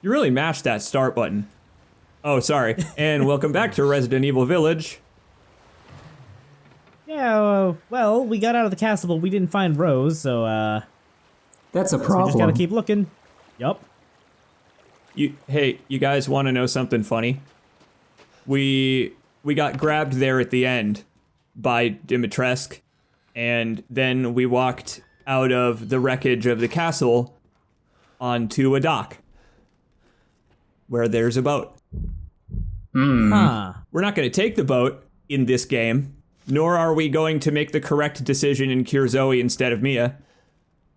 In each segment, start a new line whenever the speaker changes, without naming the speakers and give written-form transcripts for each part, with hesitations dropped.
You really mashed that start button. Oh, sorry. And welcome back to Resident Evil Village.
Yeah, well, we got out of the castle, but we didn't find Rose, so,
That's a
we
problem.
just gotta keep looking. Yup.
Hey, you guys want to know something funny? We got grabbed there at the end by Dimitrescu, and then we walked out of the wreckage of the castle onto a dock where there's a boat.
Huh.
We're not going to take the boat in this game, nor are we going to make the correct decision and cure Zoe instead of Mia.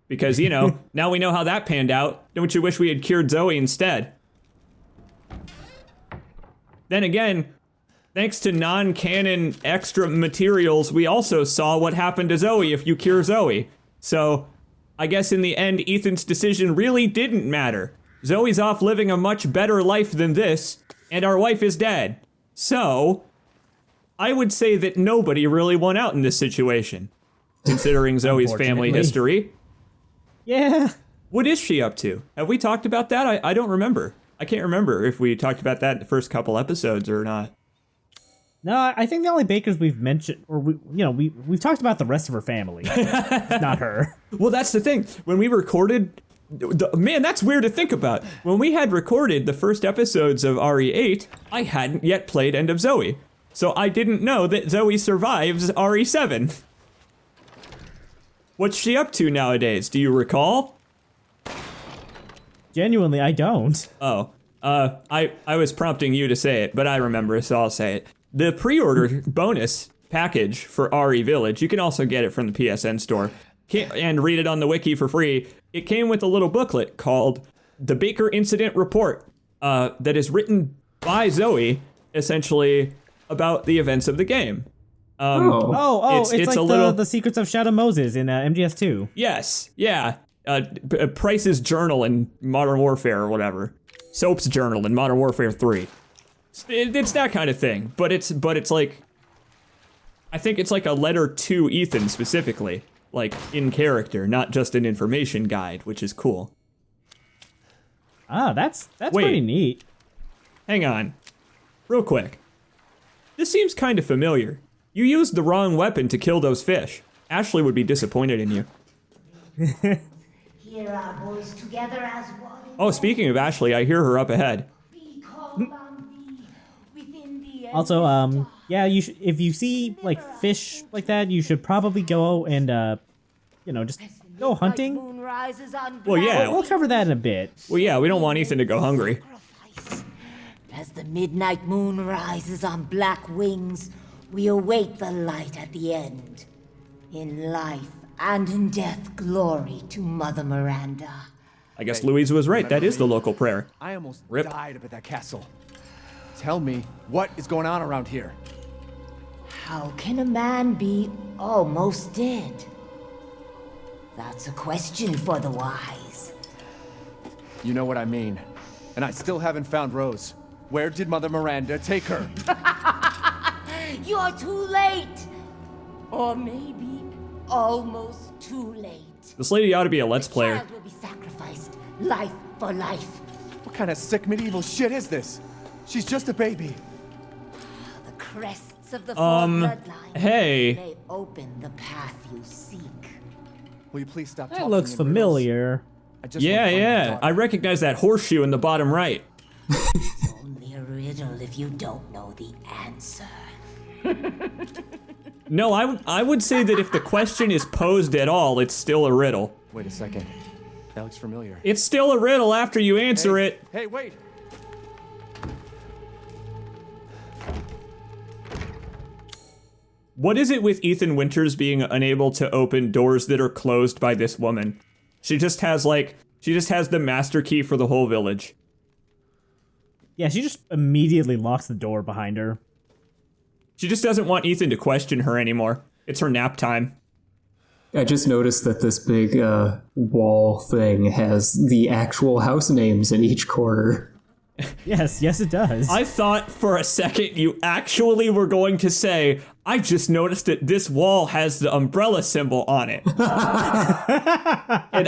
Because, you know, now we know how that panned out. Don't you wish we had cured Zoe instead? Then again, thanks to non-canon extra materials, we also saw what happened to Zoe if you cure Zoe. So, I guess in the end, Ethan's decision really didn't matter. Zoe's off living a much better life than this, and our wife is dead. So, I would say that nobody really won out in this situation, considering Zoe's family history.
Yeah.
What is she up to? Have we talked about that? I don't remember. I can't remember if we talked about that in the first couple episodes or not.
No, I think the only Bakers we've mentioned, or we've talked about the rest of her family, not her.
Well, that's the thing. When we recorded, man, that's weird to think about. When we had recorded the first episodes of RE8, I hadn't yet played End of Zoe. So I didn't know that Zoe survives RE7. What's she up to nowadays? Do you recall?
Genuinely, I don't.
Oh, I was prompting you to say it, but I remember, so I'll say it. The pre-order bonus package for RE Village, you can also get it from the PSN store, and read it on the wiki for free. It came with a little booklet called The Baker Incident Report, that is written by Zoe, essentially, about the events of the game.
It's like
a little...
the Secrets of Shadow Moses in MGS2.
Yes, yeah. Price's journal in Modern Warfare or whatever. Soap's journal in Modern Warfare 3. It's that kind of thing, but it's like, I think it's like a letter to Ethan specifically, like in character, not just an information guide, which is cool.
Ah, that's pretty neat.
Hang on, real quick. This seems kind of familiar. You used the wrong weapon to kill those fish. Ashley would be disappointed in you.
Here our boys together as one.
Oh, speaking of Ashley, I hear her up ahead.
Be called on thee within the
Also, yeah, if you see like fish like that, you should probably go and just go hunting.
Well, yeah.
We'll cover that in a bit.
Well, yeah, we don't want Ethan to go hungry.
As the midnight moon rises on black wings, we await the light at the end. In life and in death, glory to Mother Miranda.
I guess Louise was right. That is the local prayer.
I almost
Rip.
died up at that castle. Tell me, what is going on around here?
How can a man be almost dead? That's a question for the wise.
You know what I mean. And I still haven't found Rose. Where did Mother Miranda take her?
You're too late! Or maybe almost too late.
This lady ought to be a Let's Player.
The child will be sacrificed, life for life.
What kind of sick medieval shit is this? She's just a baby.
The crests of the four bloodlines
hey.
may open the path you seek.
Will you please stop
That
talking
looks
in
familiar.
riddles?
Yeah. I recognize that horseshoe in the bottom right.
It's only a riddle if you don't know the answer.
No, I would say that if the question is posed at all, it's still a riddle.
Wait a second. That looks familiar.
It's still a riddle after you answer it.
Hey, wait!
What is it with Ethan Winters being unable to open doors that are closed by this woman? She just has the master key for the whole village.
Yeah, she just immediately locks the door behind her.
She just doesn't want Ethan to question her anymore. It's her nap time.
I just noticed that this big wall thing has the actual house names in each corner.
Yes, it does.
I thought for a second you actually were going to say, I just noticed that this wall has the umbrella symbol on it. And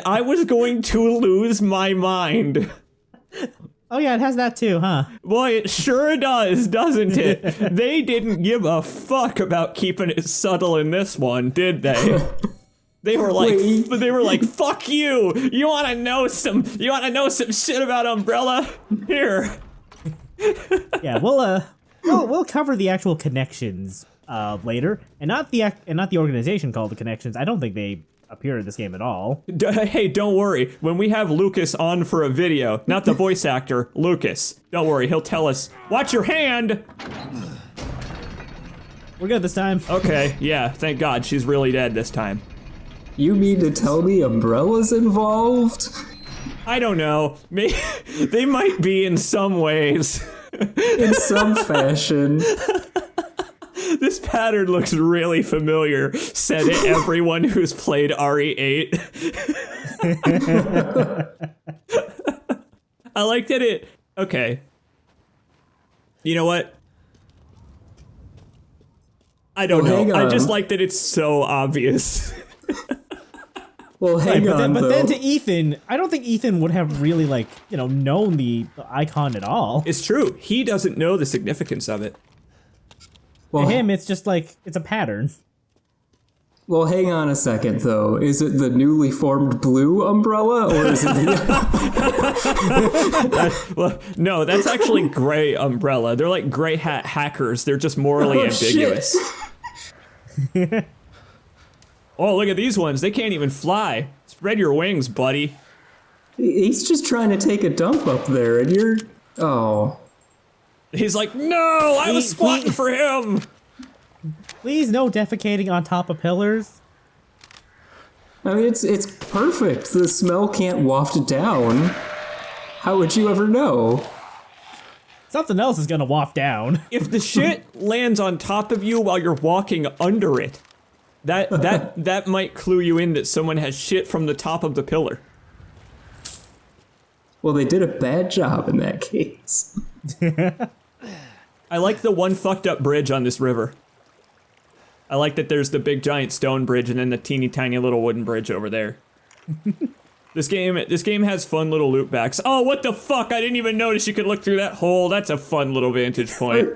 I was going to lose my mind.
Oh yeah, it has that too, huh?
Boy, it sure does, doesn't it? They didn't give a fuck about keeping it subtle in this one, did they? They were like, fuck you. You want to know some shit about Umbrella? Here.
Yeah, we'll cover the actual connections later, and not the organization called the Connections. I don't think they appear in this game at all.
Hey, don't worry. When we have Lucas on for a video, not the voice actor, Lucas, don't worry, he'll tell us, watch your hand!
We're good this time.
Okay, yeah, thank God, she's really dead this time.
You mean to tell me Umbrella's involved?
I don't know. They might be in some ways.
In some fashion.
This pattern looks really familiar, said everyone who's played RE8. I like that it... Okay. You know what? I don't know. I just like that it's so obvious.
Well, hang on,
but then to Ethan, I don't think Ethan would have really, known the icon at all.
It's true. He doesn't know the significance of it.
Well,
To him, it's just it's a pattern.
Well, hang on a second, though. Is it the newly formed blue umbrella, or is it the...
Well, no, that's actually gray umbrella. They're like gray hat hackers. They're just morally ambiguous. Oh, look at these ones. They can't even fly. Spread your wings, buddy.
He's just trying to take a dump up there, and you're... Oh.
He's like, no, I was squatting for him.
Please, no defecating on top of pillars.
I mean, it's perfect. The smell can't waft down. How would you ever know?
Something else is gonna waft down.
If the shit lands on top of you while you're walking under it, that might clue you in that someone has shit from the top of the pillar.
Well, they did a bad job in that case.
I like the one fucked up bridge on this river. I like that there's the big giant stone bridge and then the teeny tiny little wooden bridge over there. This game has fun little loop backs. Oh, what the fuck? I didn't even notice you could look through that hole. That's a fun little vantage point.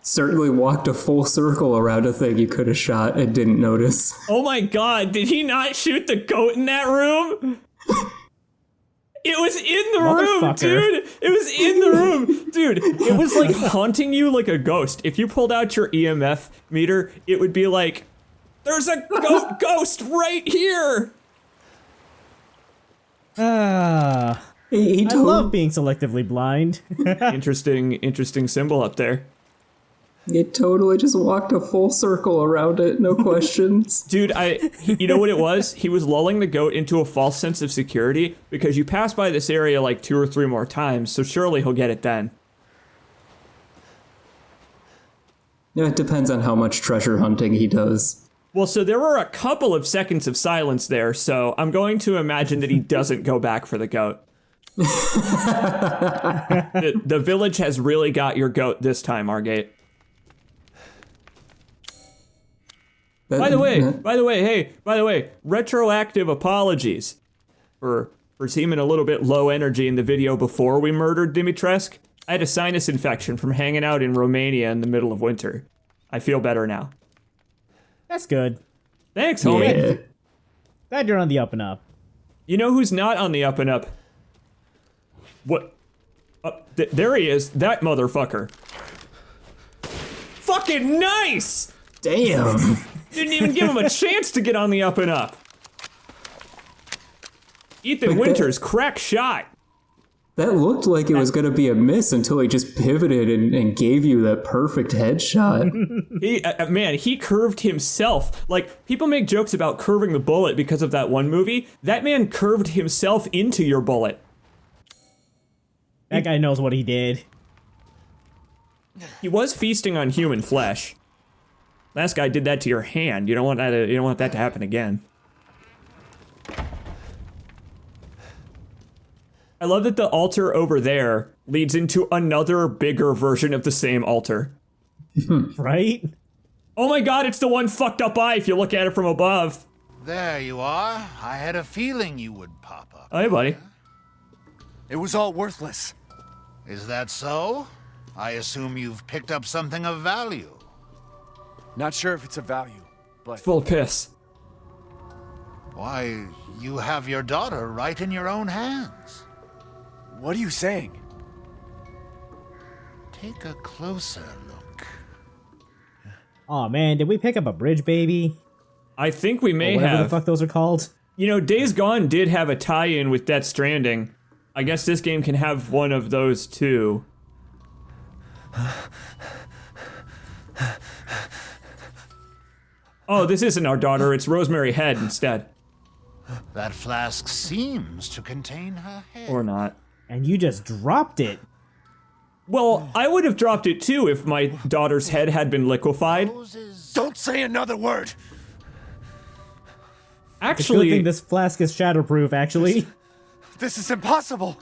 Certainly walked a full circle around a thing you could have shot and didn't notice.
Oh my god, did he not shoot the goat in that room? It was in the room, dude! It was in the room! Dude, it was like haunting you like a ghost. If you pulled out your EMF meter, it would be like, there's a ghost right here!
I love being selectively blind.
Interesting symbol up there.
It totally just walked a full circle around it, no questions.
Dude, you know what it was? He was lulling the goat into a false sense of security because you pass by this area like 2 or 3 more times, so surely he'll get it then.
Yeah, it depends on how much treasure hunting he does.
Well, so there were a couple of seconds of silence there, so I'm going to imagine that he doesn't go back for the goat. The village has really got your goat this time, Argate. By the way, retroactive apologies for seeming a little bit low energy in the video before we murdered Dimitrescu. I had a sinus infection from hanging out in Romania in the middle of winter. I feel better now.
That's good.
Thanks, homie.
Yeah.
Glad you're on the up and up.
You know who's not on the up and up? What? There he is, that motherfucker. Fucking nice!
Damn.
Didn't even give him a chance to get on the up and up. Ethan Winters, crack shot.
That looked like it was going to be a miss until he just pivoted and gave you that perfect headshot.
He curved himself. Like, people make jokes about curving the bullet because of that one movie. That man curved himself into your bullet.
That guy knows what he did.
He was feasting on human flesh. Last guy did that to your hand. You don't want that to happen again. I love that the altar over there leads into another bigger version of the same altar.
Right?
Oh my god, it's the one fucked up eye if you look at it from above.
There you are. I had a feeling you would pop up.
Oh, hey, buddy.
It was all worthless.
Is that so? I assume you've picked up something of value.
Not sure if it's of value, but
Full of piss.
Why, you have your daughter right in your own hands.
what are you saying?
Take a closer look.
Oh man, did we pick up a bridge baby?
I think we may
Or whatever
have.
the fuck those are called.
You know, Days Gone did have a tie-in with Death Stranding. I guess this game can have one of those too. Oh, this isn't our daughter, it's Rosemary Head instead.
That flask seems to contain her head.
Or not.
And you just dropped it.
Well, I would have dropped it too if my daughter's head had been liquefied.
Roses.
Don't say another word!
It's a good
Actually,
thing this flask is shatterproof, actually.
This is impossible!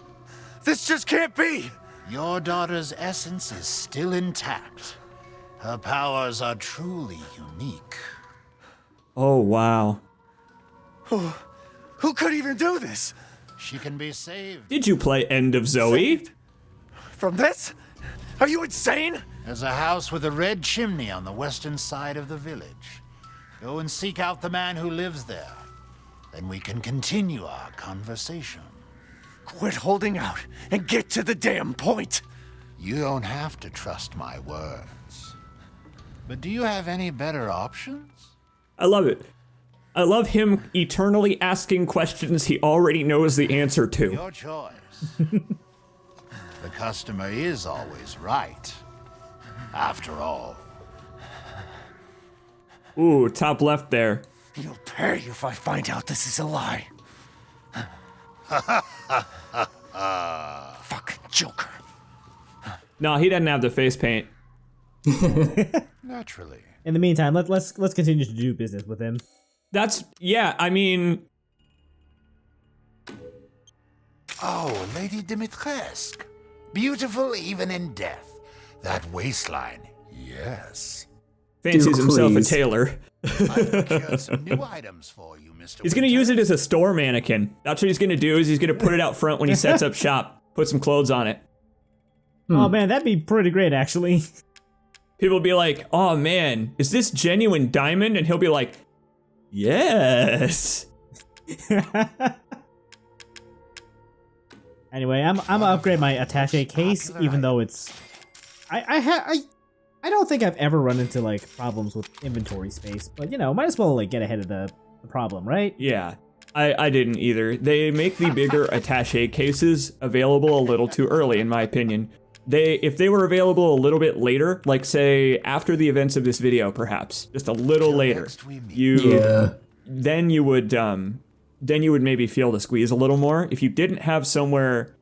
This just can't be!
Your daughter's essence is still intact. Her powers are truly unique.
oh wow.
Who could even do this?
She can be saved.
Did you play End of Zoe?
From this? Are you insane?
There's a house with a red chimney on the western side of the village. Go and seek out the man who lives there. Then we can continue our conversation.
Quit holding out and get to the damn point!
You don't have to trust my words. But do you have any better options?
I love it. I love him eternally asking questions he already knows the answer to.
Your choice. The customer is always right. After all.
Ooh, top left there.
You'll pay if I find out this is a lie. Fucking Joker.
No, he doesn't have the face paint.
Naturally.
In the meantime, let's continue to do business with him.
That's, yeah, I mean,
Oh, Lady Dimitrescu. Beautiful even in death. That waistline, yes.
fancies
Dude,
himself a
please.
tailor.
I've procured some new items for you, Mr.
He's gonna use it as a store mannequin. That's what he's gonna do, is he's gonna put it out front when he sets up shop. Put some clothes on it.
Oh man, that'd be pretty great, actually.
People will be like, oh man, is this genuine diamond? And he'll be like, yes.
Anyway, I'm gonna upgrade my attaché case, even though it's I don't think I've ever run into like problems with inventory space, but you know, might as well like get ahead of the problem, right?
Yeah, I didn't either. They make the bigger attaché cases available a little too early, in my opinion. If they were available a little bit later, like say after the events of this video, perhaps just a little later,
next we meet.
Yeah.
then you would maybe feel the squeeze a little more. If you didn't have somewhere,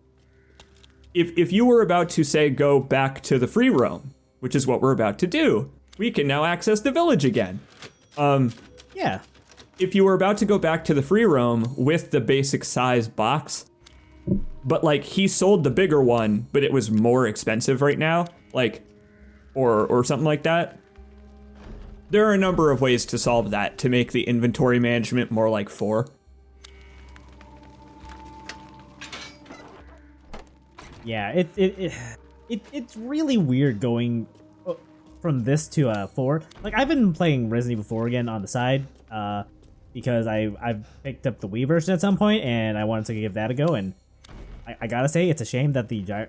if you were about to say go back to the free roam, which is what we're about to do, we can now access the village again.
Yeah.
If you were about to go back to the free roam with the basic size box, but like he sold the bigger one, but it was more expensive right now, like, or something like that. There are a number of ways to solve that to make the inventory management more like 4.
Yeah, it's really weird going from this to 4. Like I've been playing Resident Evil 4 again on the side, because I've picked up the Wii version at some point and I wanted to give that a go, and I gotta say it's a shame that the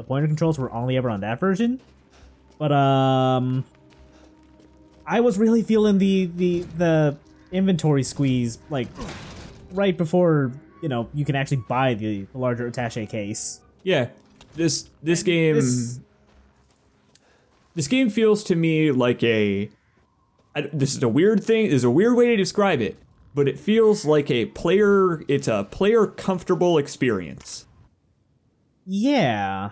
pointer controls were only ever on that version. But I was really feeling the inventory squeeze like right before you can actually buy the larger attaché case.
Yeah, this game feels to me like this is a weird thing. There's a weird way to describe it, but it feels like it's a player comfortable experience.
Yeah.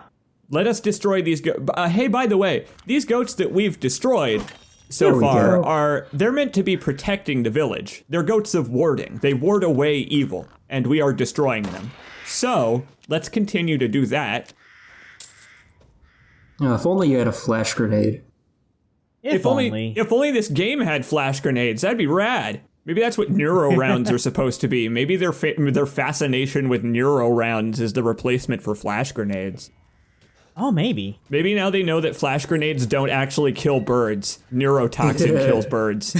Let us destroy these hey, by the way, these goats that we've destroyed so
There we
far
go.
they're meant to be protecting the village. They're goats of warding. They ward away evil, and we are destroying them. So, let's continue to do that.
If only you had a flash grenade.
If only.
If only this game had flash grenades, that'd be rad. Maybe that's what neuro rounds are supposed to be. Maybe their fascination with neuro rounds is the replacement for flash grenades.
Oh, maybe.
Maybe now they know that flash grenades don't actually kill birds. Neurotoxin kills birds.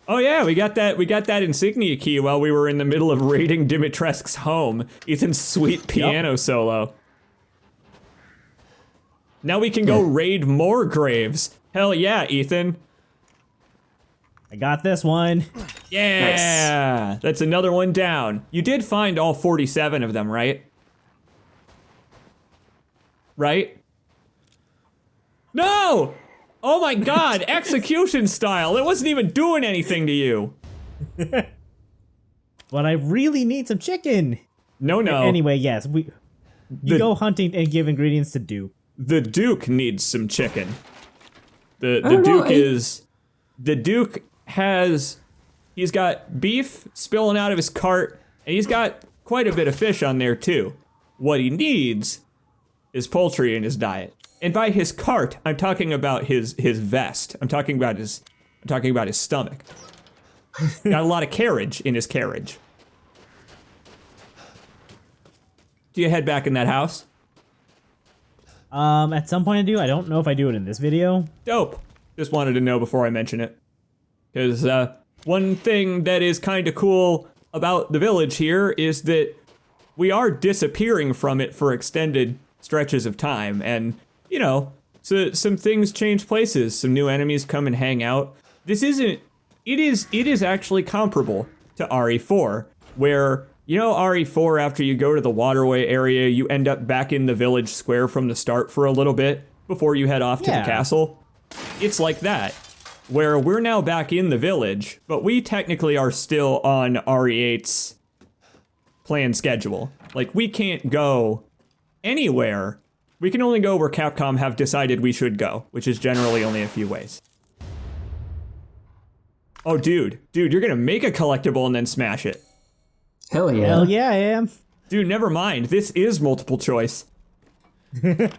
Oh yeah, we got that insignia key while we were in the middle of raiding Dimitresk's home. Ethan's sweet piano solo. Now we can go raid more graves. Hell yeah, Ethan.
I got this one.
Yeah, nice. That's another one down. You did find all 47 of them, right? Right? No! Oh my god, execution style. It wasn't even doing anything to you.
But I really need some chicken.
No.
Anyway, yes, you go hunting and give ingredients to Duke.
The Duke needs some chicken. The Duke he's got beef spilling out of his cart, and he's got quite a bit of fish on there too. What he needs is poultry in his diet. And by his cart, I'm talking about his vest. I'm talking about his stomach. Got a lot of carriage in his carriage. Do you head back in that house?
At some point I do. I don't know if I do it in this video.
Dope. Just wanted to know before I mention it. Because one thing that is kind of cool about the village here is that we are disappearing from it for extended stretches of time. And, you know, so some things change places. Some new enemies come and hang out. It is actually comparable to RE4, where, you know, RE4, after you go to the waterway area, you end up back in the village square from the start for a little bit before you head off to the castle. It's like that, where we're now back in the village, but we technically are still on RE8's planned schedule. Like, we can't go anywhere. We can only go where Capcom have decided we should go, which is generally only a few ways. Oh, dude, you're gonna make a collectible and then smash it.
Hell yeah.
Hell yeah, I am.
Dude, never mind. This is multiple choice.
There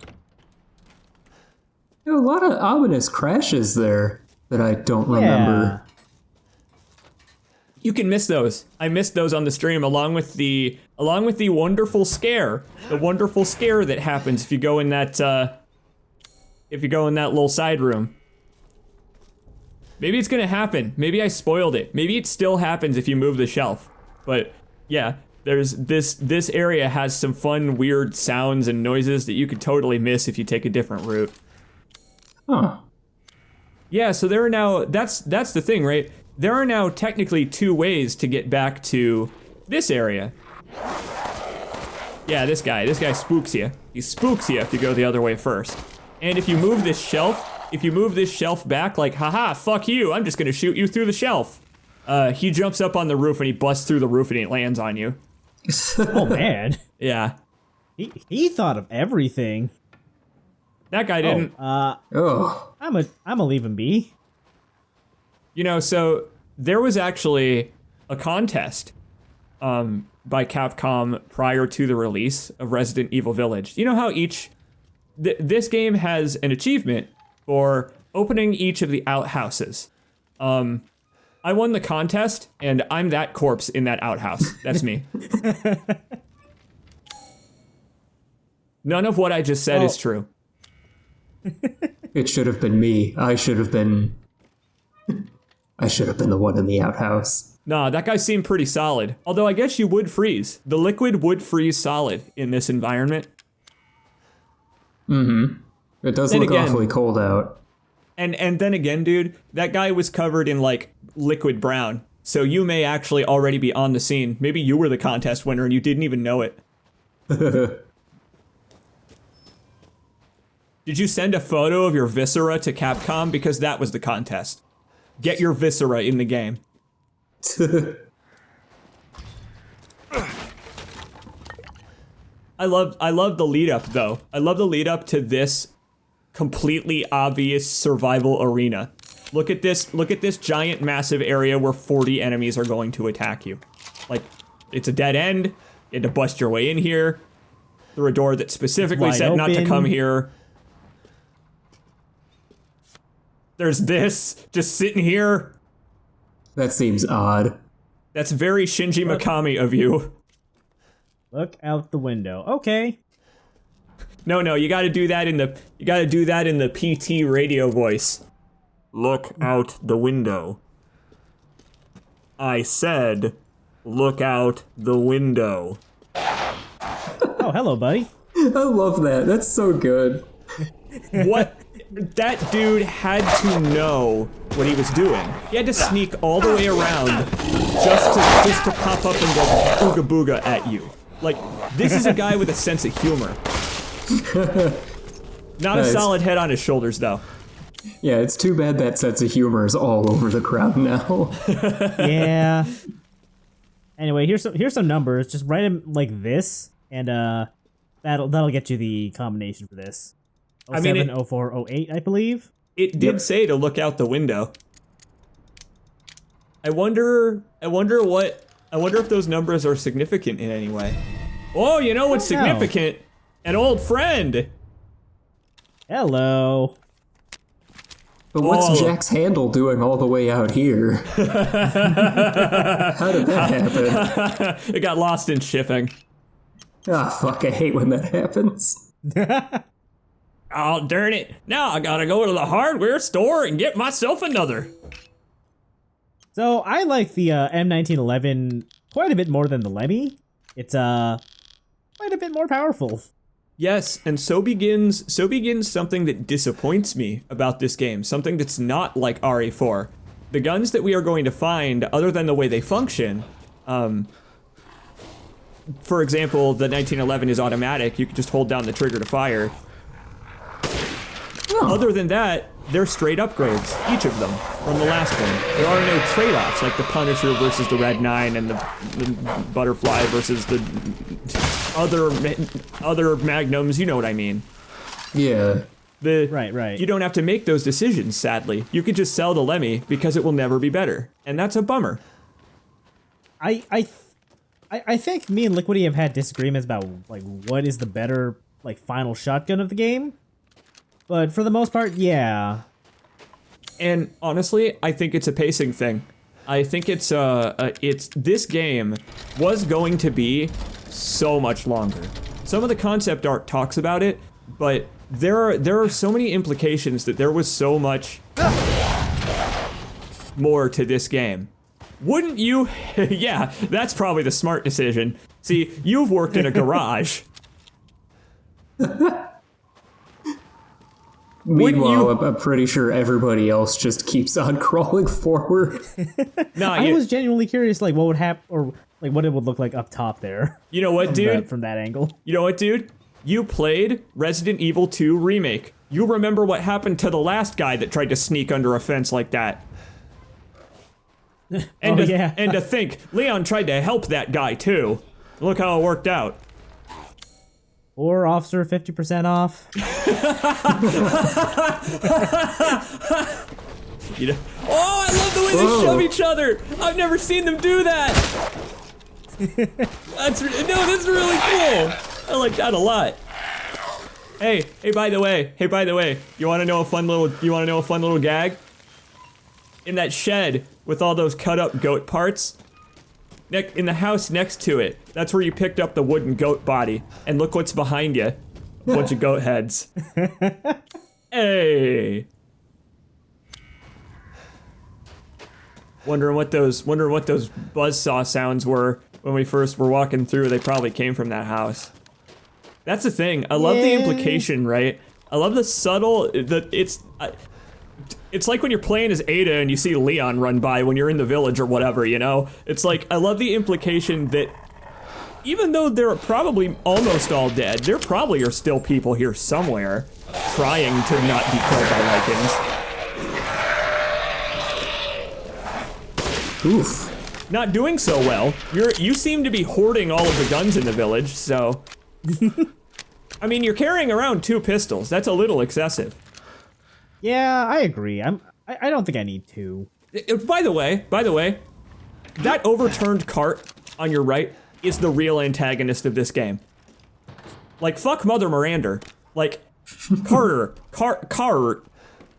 are a lot of ominous crashes there that I don't remember.
You can miss those. I missed those on the stream along with the wonderful scare. The wonderful scare that happens if you go in that little side room. Maybe it's gonna happen. Maybe I spoiled it. Maybe it still happens if you move the shelf. But yeah, there's this area has some fun, weird sounds and noises that you could totally miss if you take a different route.
Huh.
Yeah, so there are now, that's the thing, right? There are now technically two ways to get back to this area. Yeah, this guy spooks you. He spooks you if you go the other way first. And if you move this shelf back, like, haha, fuck you, I'm just gonna shoot you through the shelf. He jumps up on the roof and he busts through the roof and he lands on you.
Oh man.
Yeah.
He thought of everything.
That guy didn't.
Oh.
I'm a leave him be.
You know, so there was actually a contest by Capcom prior to the release of Resident Evil Village. You know how this game has an achievement for opening each of the outhouses. I won the contest, and I'm that corpse in that outhouse. That's me. None of what I just said is true.
It should have been me. I should have been the one in the outhouse.
Nah, that guy seemed pretty solid. Although I guess you would freeze. The liquid would freeze solid in this environment.
Mm-hmm. It does look awfully cold out.
And then again, dude, that guy was covered in, like, liquid brown. So you may actually already be on the scene. Maybe you were the contest winner and you didn't even know it. Did you send a photo of your viscera to Capcom? Because that was the contest. Get your viscera in the game. I love the lead up though. I love the lead up to this completely obvious survival arena. Look at this giant massive area where 40 enemies are going to attack you. Like, it's a dead end. You had to bust your way in here through a door that specifically said not to come here. There's this, just sitting here.
That seems odd.
That's very Shinji Mikami of you.
Look out the window. Okay.
No, you gotta do that in the PT radio voice. Look out the window. I said, look out the window.
Oh, hello, buddy.
I love that. That's so good.
What? That dude had to know what he was doing. He had to sneak all the way around just to pop up and go booga booga at you. Like, this is a guy with a sense of humor. Not a solid head on his shoulders, though.
Yeah, it's too bad that sense of humor is all over the crowd now.
Yeah. Anyway, here's some numbers. Just write them like this, and that'll get you the combination for this. 07, 04, 08, I believe.
It did say to look out the window. I wonder if those numbers are significant in any way. Oh, you know what's significant? An old friend.
Hello.
But what's Jack's handle doing all the way out here? How did that happen?
It got lost in shipping.
Ah, fuck, I hate when that happens.
Oh, darn it. Now I gotta go to the hardware store and get myself another.
So I like the M1911 quite a bit more than the Lemmy. It's quite a bit more powerful.
Yes, and so begins something that disappoints me about this game, something that's not like RE4. The guns that we are going to find, other than the way they function, for example, the 1911 is automatic, you can just hold down the trigger to fire.
Oh.
Other than that, they're straight upgrades, each of them, from the last one. There are no trade-offs, like the Punisher versus the Red 9 and the Butterfly versus the other Magnums, you know what I mean.
Yeah.
Right.
You don't have to make those decisions, sadly. You could just sell the Lemmy because it will never be better, and that's a bummer.
I think me and Liquidy have had disagreements about like what is the better like final shotgun of the game. But for the most part, yeah.
And honestly, I think it's a pacing thing. I think it's this game was going to be so much longer. Some of the concept art talks about it, but there are so many implications that there was so much more to this game. Wouldn't you? Yeah, that's probably the smart decision. See, you've worked in a garage.
Meanwhile, I'm pretty sure everybody else just keeps on crawling forward.
I was genuinely curious, like what would happen, or like what it would look like up top there.
You know what, dude?
From that angle.
You know what, dude? You played Resident Evil 2 Remake. You remember what happened to the last guy that tried to sneak under a fence like that. And to think, Leon tried to help that guy too. Look how it worked out.
Or officer 50% off.
You know? Oh, I love the way they shove each other. I've never seen them do that. That's really cool. I like that a lot. Hey, by the way, you want to know a fun little gag? In that shed with all those cut up goat parts, in the house next to it, that's where you picked up the wooden goat body. And look what's behind you. A bunch of goat heads. Hey. Wondering what those buzzsaw sounds were when we first were walking through. They probably came from that house. That's the thing. I love the implication, right? I love the subtle, it's like when you're playing as Ada and you see Leon run by when you're in the village or whatever, you know? It's like, I love the implication that even though they're probably almost all dead, there probably are still people here somewhere trying to not be killed by Lycans.
Oof.
Not doing so well. You seem to be hoarding all of the guns in the village, so... I mean, you're carrying around 2 pistols. That's a little excessive.
Yeah, I agree. I don't think I need 2.
By the way, that overturned cart on your right is the real antagonist of this game. Like, fuck Mother Miranda. Like, Carter,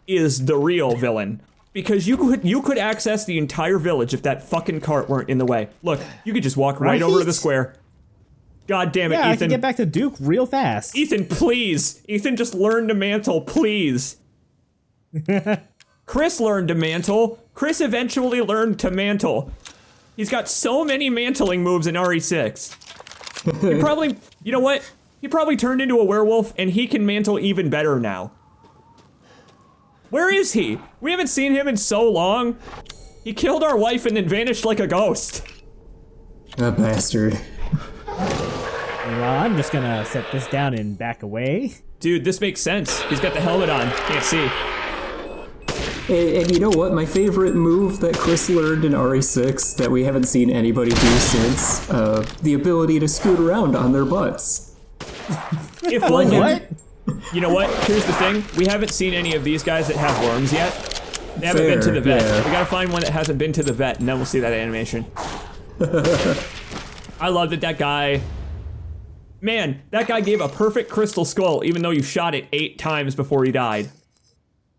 is the real villain. Because you could access the entire village if that fucking cart weren't in the way. Look, you could just walk right over to the square. God damn it,
Yeah, I
Ethan.
can get back to Duke real fast.
Ethan, please. Ethan, just learn to mantle, please. Chris learned to mantle. Chris eventually learned to mantle. He's got so many mantling moves in RE6. He probably, you know what? He probably turned into a werewolf and he can mantle even better now. Where is he? We haven't seen him in so long. He killed our wife and then vanished like a ghost.
A bastard.
Well, I'm just gonna set this down and back away.
Dude, this makes sense. He's got the helmet on. Can't see.
And you know what? My favorite move that Chris learned in RE6 that we haven't seen anybody do since, the ability to scoot around on their butts.
If
What?
You know what? Here's the thing. We haven't seen any of these guys that have worms yet. They haven't been to the vet.
yeah.
We gotta find one that hasn't been to the vet, and then we'll see that animation. I love that guy... Man, that guy gave a perfect crystal skull, even though you shot it 8 times before he died.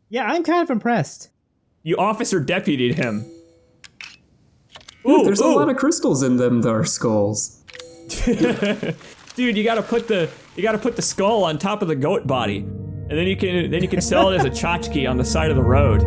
Yeah, I'm kind of impressed.
You officer deputied him.
Dude, there's a lot of crystals in them, there skulls.
Dude, you gotta put the skull on top of the goat body, and then you can sell it as a tchotchke on the side of the road.